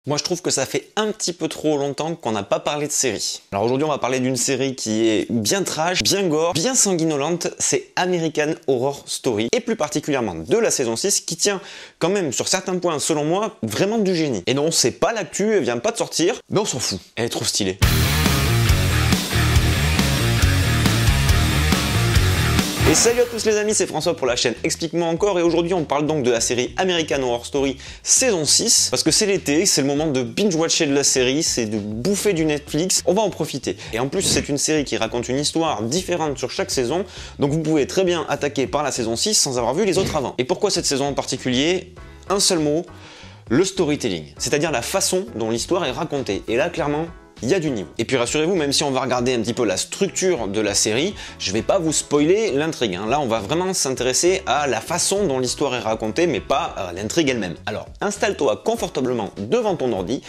Moi je trouve que ça fait un petit peu trop longtemps qu'on n'a pas parlé de série. Alors aujourd'hui on va parler d'une série qui est bien trash, bien gore, bien sanguinolente, c'est American Horror Story, et plus particulièrement de la saison 6 qui tient quand même sur certains points selon moi vraiment du génie. Et non c'est pas l'actu, elle vient pas de sortir, mais on s'en fout, elle est trop stylée. Et salut à tous les amis, c'est François pour la chaîne Explique-moi encore, et aujourd'hui on parle donc de la série American Horror Story saison 6, parce que c'est l'été, c'est le moment de binge-watcher de la série, c'est de bouffer du Netflix, on va en profiter. Et en plus c'est une série qui raconte une histoire différente sur chaque saison, donc vous pouvez très bien attaquer par la saison 6 sans avoir vu les autres avant. Et pourquoi cette saison en particulier? Un seul mot, le storytelling, c'est-à-dire la façon dont l'histoire est racontée. Et là clairement, il y a du niveau. Et puis rassurez-vous, même si on va regarder un petit peu la structure de la série, je vais pas vous spoiler l'intrigue. Là, on va vraiment s'intéresser à la façon dont l'histoire est racontée, mais pas à l'intrigue elle-même. Alors, installe-toi confortablement devant ton ordi,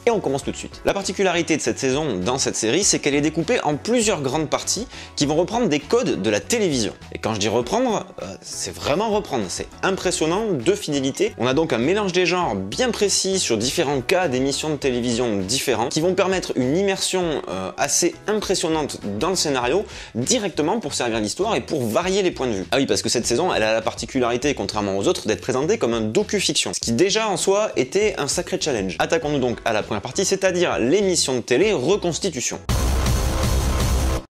et on commence tout de suite. La particularité de cette saison dans cette série, c'est qu'elle est découpée en plusieurs grandes parties qui vont reprendre des codes de la télévision. Et quand je dis reprendre, c'est vraiment reprendre, c'est impressionnant de fidélité. On a donc un mélange des genres bien précis sur différents cas d'émissions de télévision différents qui vont permettre une immersion assez impressionnante dans le scénario directement pour servir l'histoire et pour varier les points de vue. Ah oui, parce que cette saison, elle a la particularité, contrairement aux autres, d'être présentée comme un docu-fiction, ce qui déjà en soi était un sacré challenge. Attaquons-nous donc à la première partie, c'est-à-dire l'émission de télé Reconstitution.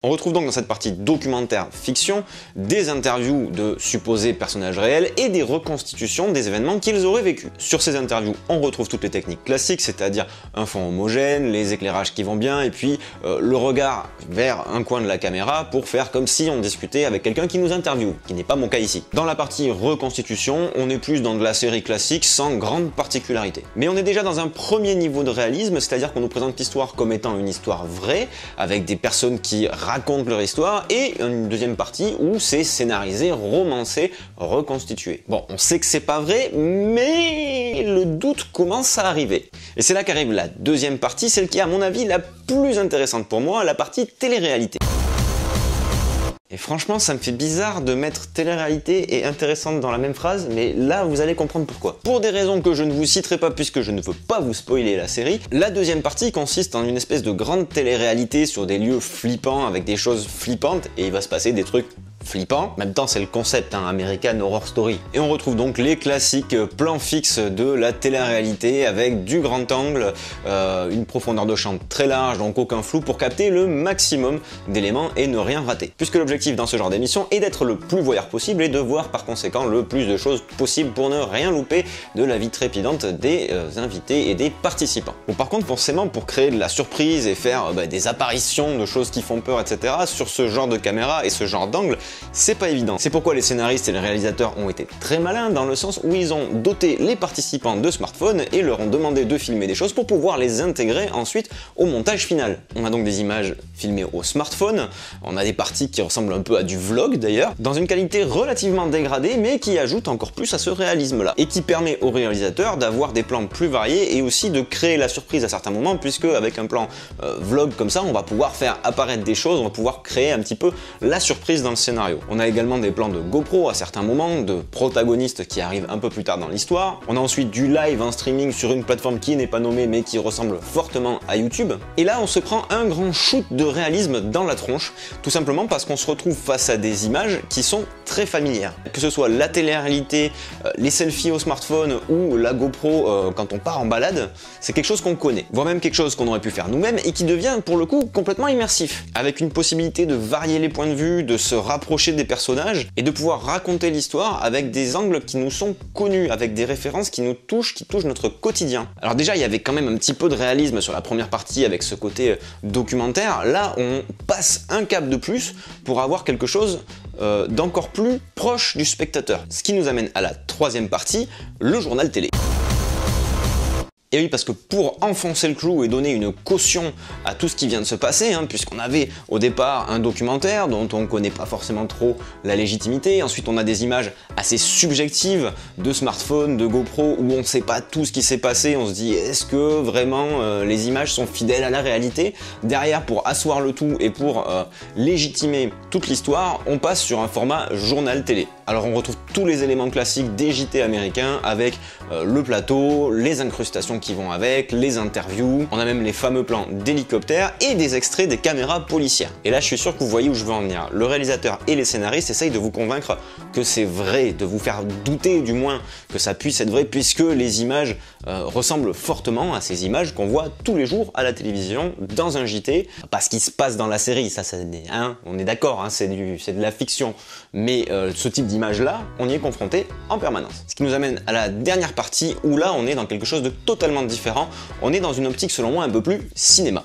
On retrouve donc dans cette partie documentaire fiction des interviews de supposés personnages réels et des reconstitutions des événements qu'ils auraient vécus. Sur ces interviews, on retrouve toutes les techniques classiques, c'est-à-dire un fond homogène, les éclairages qui vont bien et puis le regard vers un coin de la caméra pour faire comme si on discutait avec quelqu'un qui nous interviewe, qui n'est pas mon cas ici. Dans la partie reconstitution, on est plus dans de la série classique sans grande particularité. Mais on est déjà dans un premier niveau de réalisme, c'est-à-dire qu'on nous présente l'histoire comme étant une histoire vraie, avec des personnes qui racontent leur histoire, et une deuxième partie où c'est scénarisé, romancé, reconstitué. Bon, on sait que c'est pas vrai, mais le doute commence à arriver. Et c'est là qu'arrive la deuxième partie, celle qui est à mon avis la plus intéressante pour moi, la partie télé-réalité. Et franchement, ça me fait bizarre de mettre télé-réalité et intéressante dans la même phrase, mais là, vous allez comprendre pourquoi. Pour des raisons que je ne vous citerai pas puisque je ne veux pas vous spoiler la série, la deuxième partie consiste en une espèce de grande télé-réalité sur des lieux flippants avec des choses flippantes, et il va se passer des trucs flippant. En même temps, c'est le concept, American Horror Story. Et on retrouve donc les classiques plans fixes de la télé-réalité avec du grand angle, une profondeur de champ très large, donc aucun flou pour capter le maximum d'éléments et ne rien rater. Puisque l'objectif dans ce genre d'émission est d'être le plus voyeur possible et de voir par conséquent le plus de choses possible pour ne rien louper de la vie trépidante des invités et des participants. Bon, par contre, forcément, pour créer de la surprise et faire des apparitions de choses qui font peur, etc., sur ce genre de caméra et ce genre d'angle, c'est pas évident. C'est pourquoi les scénaristes et les réalisateurs ont été très malins dans le sens où ils ont doté les participants de smartphones et leur ont demandé de filmer des choses pour pouvoir les intégrer ensuite au montage final. On a donc des images filmées au smartphone, on a des parties qui ressemblent un peu à du vlog d'ailleurs, dans une qualité relativement dégradée mais qui ajoute encore plus à ce réalisme-là et qui permet au réalisateur d'avoir des plans plus variés et aussi de créer la surprise à certains moments, puisque avec un plan vlog comme ça, on va pouvoir faire apparaître des choses, on va pouvoir créer un petit peu la surprise dans le scénario. On a également des plans de GoPro à certains moments, de protagonistes qui arrivent un peu plus tard dans l'histoire. On a ensuite du live en streaming sur une plateforme qui n'est pas nommée mais qui ressemble fortement à YouTube. Et là, on se prend un grand shoot de réalisme dans la tronche, tout simplement parce qu'on se retrouve face à des images qui sont très familières. Que ce soit la télé-réalité, les selfies au smartphone ou la GoPro quand on part en balade, c'est quelque chose qu'on connaît, voire même quelque chose qu'on aurait pu faire nous-mêmes et qui devient pour le coup complètement immersif, avec une possibilité de varier les points de vue, de se rapprocher des personnages et de pouvoir raconter l'histoire avec des angles qui nous sont connus, avec des références qui nous touchent, qui touchent notre quotidien. Alors déjà, il y avait quand même un petit peu de réalisme sur la première partie avec ce côté documentaire. Là, on passe un cap de plus pour avoir quelque chose d'encore plus proche du spectateur. Ce qui nous amène à la troisième partie, le journal télé. Et oui, parce que pour enfoncer le clou et donner une caution à tout ce qui vient de se passer, puisqu'on avait au départ un documentaire dont on ne connaît pas forcément trop la légitimité, ensuite on a des images assez subjectives de smartphones, de GoPro, où on ne sait pas tout ce qui s'est passé, on se dit est-ce que vraiment les images sont fidèles à la réalité? Derrière, pour asseoir le tout et pour légitimer toute l'histoire, on passe sur un format journal télé. Alors on retrouve tous les éléments classiques des JT américains avec le plateau, les incrustations qui vont avec, les interviews, on a même les fameux plans d'hélicoptères et des extraits des caméras policières. Et là je suis sûr que vous voyez où je veux en venir. Le réalisateur et les scénaristes essayent de vous convaincre que c'est vrai, de vous faire douter du moins que ça puisse être vrai, puisque les images ressemblent fortement à ces images qu'on voit tous les jours à la télévision dans un JT. Pas ce qui se passe dans la série, ça hein, on est d'accord, hein, c'est de la fiction, mais ce type d'image là, on y est confronté en permanence. Ce qui nous amène à la dernière partie où là on est dans quelque chose de totalement différent, on est dans une optique selon moi un peu plus cinéma.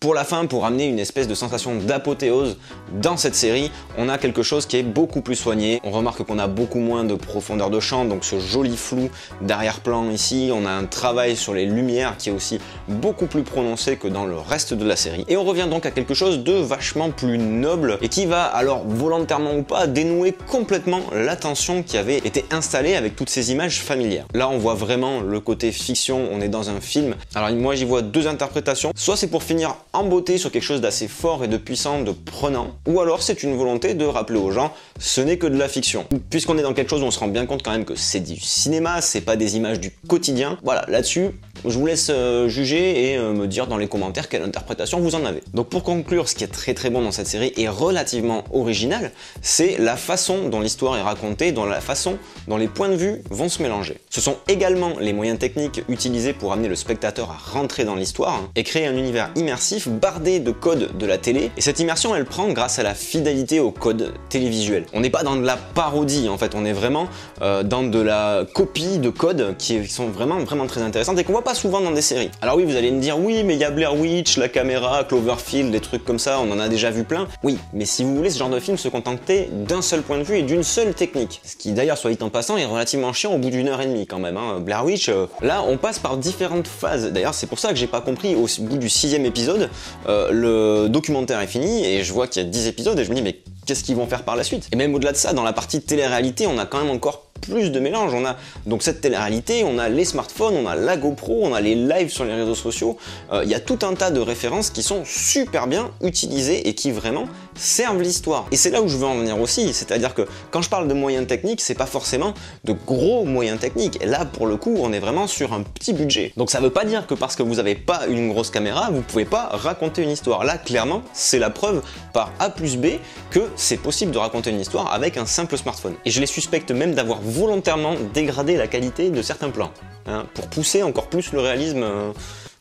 Pour la fin, pour amener une espèce de sensation d'apothéose dans cette série, on a quelque chose qui est beaucoup plus soigné. On remarque qu'on a beaucoup moins de profondeur de champ, donc ce joli flou d'arrière-plan ici. On a un travail sur les lumières qui est aussi beaucoup plus prononcé que dans le reste de la série. Et on revient donc à quelque chose de vachement plus noble et qui va, alors volontairement ou pas, dénouer complètement la tension qui avait été installée avec toutes ces images familières. Là, on voit vraiment le côté fiction, on est dans un film. Alors moi, j'y vois deux interprétations. Soit c'est pour finir en beauté sur quelque chose d'assez fort et de puissant, de prenant, ou alors c'est une volonté de rappeler aux gens ce n'est que de la fiction. Puisqu'on est dans quelque chose où on se rend bien compte quand même que c'est du cinéma, c'est pas des images du quotidien. Voilà, là-dessus, je vous laisse juger et me dire dans les commentaires quelle interprétation vous en avez. Donc pour conclure, ce qui est très bon dans cette série et relativement original, c'est la façon dont l'histoire est racontée, dans la façon dont les points de vue vont se mélanger. Ce sont également les moyens techniques utilisés pour amener le spectateur à rentrer dans l'histoire et créer un univers immersif bardé de codes de la télé. Et cette immersion, elle prend grâce à la fidélité aux codes télévisuels. On n'est pas dans de la parodie, en fait, on est vraiment dans de la copie de codes qui sont vraiment très intéressantes et qu'on voit pas souvent dans des séries. Alors oui, vous allez me dire, oui, mais il y a Blair Witch, la caméra, Cloverfield, des trucs comme ça, on en a déjà vu plein. Oui, mais si vous voulez, ce genre de film se contenter d'un seul point de vue et d'une seule technique. Ce qui d'ailleurs, soit dit en passant, est relativement chiant au bout d'1 heure et demie quand même. Hein. Blair Witch, là, on passe par différentes phases. D'ailleurs, c'est pour ça que j'ai pas compris, au bout du 6e épisode, le documentaire est fini et je vois qu'il y a 10 épisodes et je me dis, mais qu'est-ce qu'ils vont faire par la suite? Et même au-delà de ça, dans la partie télé-réalité, on a quand même encore plus de mélange. On a donc cette télé-réalité, on a les smartphones, on a la GoPro, on a les lives sur les réseaux sociaux. Il y a tout un tas de références qui sont super bien utilisées et qui vraiment servent l'histoire. Et c'est là où je veux en venir aussi, c'est-à-dire que quand je parle de moyens techniques, c'est pas forcément de gros moyens techniques. Et là, pour le coup, on est vraiment sur un petit budget. Donc ça veut pas dire que parce que vous avez pas une grosse caméra, vous pouvez pas raconter une histoire. Là, clairement, c'est la preuve par A plus B que c'est possible de raconter une histoire avec un simple smartphone. Et je les suspecte même d'avoir volontairement dégradé la qualité de certains plans, hein, pour pousser encore plus le réalisme,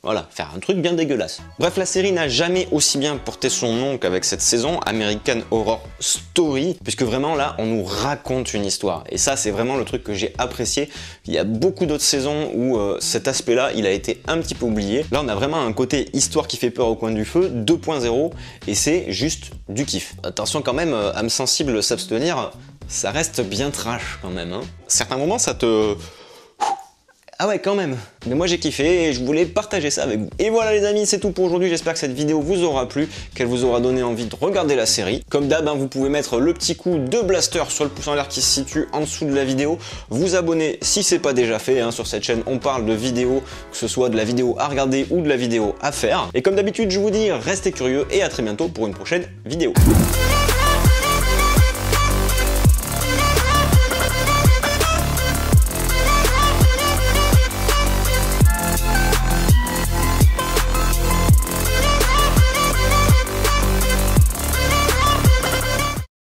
voilà, faire un truc bien dégueulasse. Bref, la série n'a jamais aussi bien porté son nom qu'avec cette saison, American Horror Story, puisque vraiment là, on nous raconte une histoire. Et ça, c'est vraiment le truc que j'ai apprécié. Il y a beaucoup d'autres saisons où cet aspect-là, il a été un petit peu oublié. Là, on a vraiment un côté histoire qui fait peur au coin du feu, 2.0, et c'est juste du kiff. Attention quand même, âme sensible s'abstenir, ça reste bien trash quand même. Hein. À certains moments, ça te... Ah ouais, quand même. Mais moi j'ai kiffé et je voulais partager ça avec vous. Et voilà les amis, c'est tout pour aujourd'hui. J'espère que cette vidéo vous aura plu, qu'elle vous aura donné envie de regarder la série. Comme d'hab, hein, vous pouvez mettre le petit coup de blaster sur le pouce en l'air qui se situe en dessous de la vidéo. Vous abonner si c'est pas déjà fait. Hein, sur cette chaîne, on parle de vidéos, que ce soit de la vidéo à regarder ou de la vidéo à faire. Et comme d'habitude, je vous dis, restez curieux et à très bientôt pour une prochaine vidéo.